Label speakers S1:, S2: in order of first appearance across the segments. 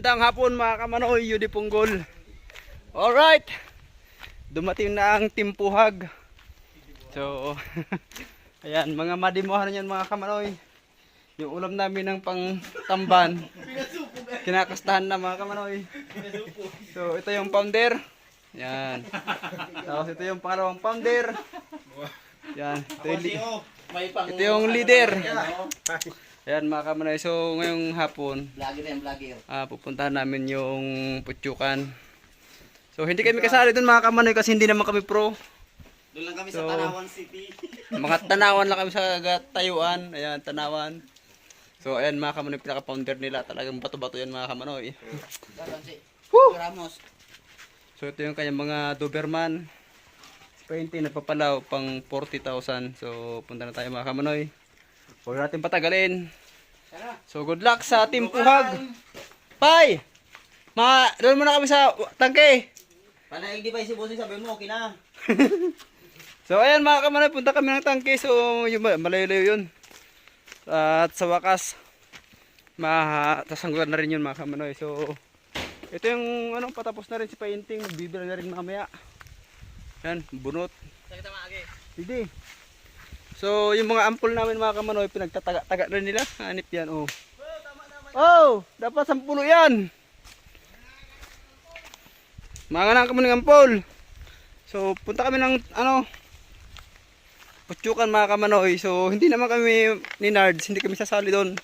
S1: Magandang hapon mga kamanoy, Yudi Punggol. Alright, dumating na ang timpuhag. So, ayan, mga madimuhan yan mga kamanoy. Yung ulam namin ng pang tamban. Kinakastahan na mga kamanoy. So, ito yung pounder. Yan. Tapos ito yung pangalawang pounder. Yan. Ito yung leader. Ayan mga kamanoy. So, ngayong hapon, pupuntahan namin yung Putsukan. So, hindi kami kasali dun mga kamanoy kasi hindi naman kami pro.
S2: Doon lang kami sa Tanawan City.
S1: Mga tanawan lang kami sa tayuan. Ayan, tanawan. So, ayan mga kamanoy, pinaka-pounder nila. Talagang bato-bato yan mga kamanoy.
S2: Ramos.
S1: So, ito yung kanyang mga Doberman. Painting, nagpapalaw pang 40,000. So, punta na tayo mga kamanoy. Huwag natin patagalin. So, good luck sa timpuhag. Pai! Doon muna kami sa tangke.
S2: Panaig di ba si Bossing sabi mo, okay na.
S1: So, ayan mga kamanoy, punta kami ng tangke. So, yung malayo-layo yun. At sa wakas, tasanggulan na rin yun mga kamanoy. So, ito yung patapos na rin si painting. Magbibira na rin mamaya. Yan, bunot.
S2: Sakita maagi.
S1: Hindi. So, yung mga ampul namin mga kamanoy, pinagtataga rin nila. Hanip yan, oh. Oh, dapat 10 yan. Mga kami ng ampul. So, punta kami ng, Putsukan mga kamanoy. So, hindi naman kami ni Nards, hindi kami sasali doon.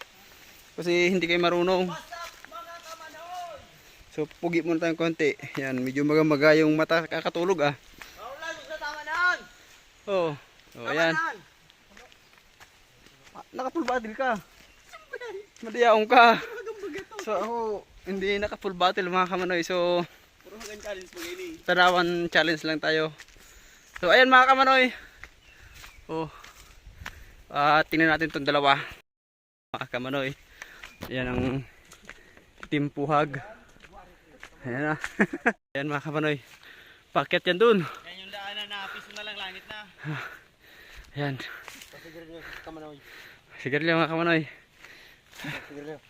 S1: Kasi hindi kayo marunong. So, pugi muna tayong konti. Yan, medyo magamaga yung mata, kakatulog ah. Oh, ayan. Naka-full battle ka. Madiyaong ka. So ako, hindi naka-full battle mga kamanoy. So,
S2: Puro hanggang challenge mo gini.
S1: tanawan challenge lang tayo. So, ayan mga kamanoy. Oh, tingnan natin itong dalawa. Mga kamanoy. Ayan ang timpuhag. Ayan na. Ayan mga kamanoy. Paket yan dun.
S2: Yan yung daanan na piso na lang langit na.
S1: Ayan.
S2: Pasiguro niyo sa Kamanoy.
S1: Sigarilyo mga kamanoy.
S2: Pasiguro.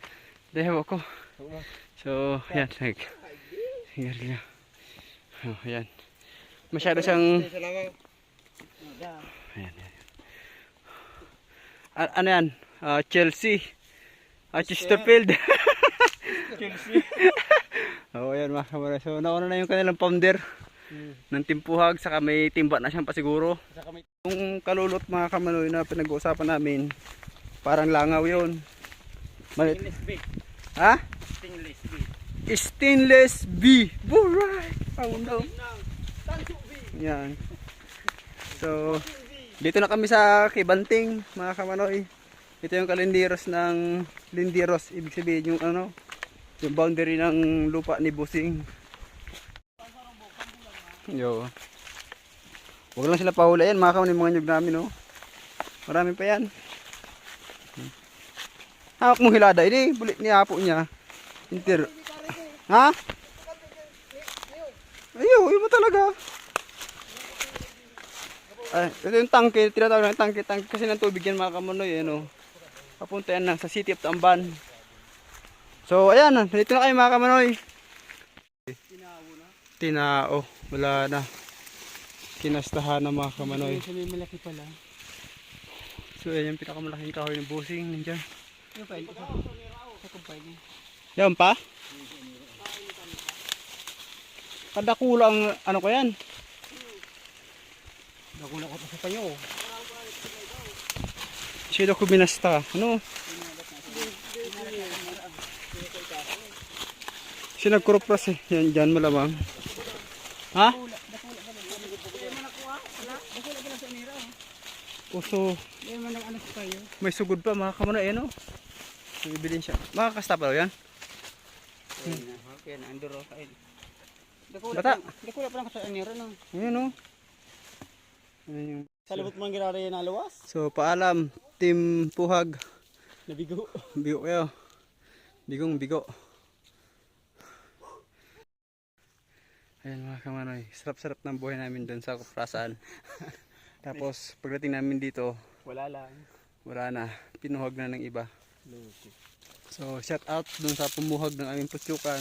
S1: Deho ako. So, ayan. Sigarilyo. Oh, ayan. Masyado siyang... Ayan, ayan. Ano yan? Chelsea. Chesterfield.
S2: Chelsea.
S1: Oh, ayan mga kamanoy. So, nauna na yung kanilang pounder ng timpuhag. Saka may timba na siyang pasiguro. Yung kalulot mga kamanoy na pinag-uusapan namin, parang langaw yun.
S2: Stainless B.
S1: Ha?
S2: Stainless B.
S1: Stainless B. Alright. Found out. Yan. So, dito na kami sa Kibanting mga kamanoy. Ito yung kalendiros ng lindiros. Ibig sabihin yung yung boundary ng lupa ni Busing. Yo. Huwag lang sila pahula yan mga kamanoy, mga nyug namin Marami pa yan. Hawak mong hilada ini, bulik ni apo niya. Inter. Ha? Ayaw, yun mo talaga. Ay, ito yung tangke, tinatawag ng tangke kasi ng tubig yan mga kamanoy, papunta yan sa City of Tamban. So, ayan, dito na kayo mga kamanoy. Tinao, wala na. Kinastahan na mga kamanoy.
S2: Malaki pala.
S1: So, ayan yung pinakamalaking kahoy ng Busing, nandiyan.
S2: Ano pa ito? Sa kumpay.
S1: Yan pa? Kadakulang, ko yan?
S2: Nakula ko pa sa tayo.
S1: Sino ko binasta? Sino nagkurupras yan dyan malamang. Ha? Puso. May sugod pa mga kamanoy Bibilin siya. Makakasta pa yan?
S2: Okay, naanduro kain.
S1: Bata.
S2: Dakula pa lang sa anira no.
S1: Ayan Ayan yung...
S2: Salubot mo ang ginari na luwas?
S1: So, paalam. Team Puhag.
S2: Nabigo.
S1: Bigo kayo. Bigong bigo. Ayan mga kamanoy. Sarap-sarap ng buhay namin doon sa Kuprasan. Tapos, pagdating namin dito,
S2: Wala lang.
S1: wala na. Pinuhag na ng iba.
S2: Loko.
S1: So shout out dun sa pumuhag ng aming putyukan.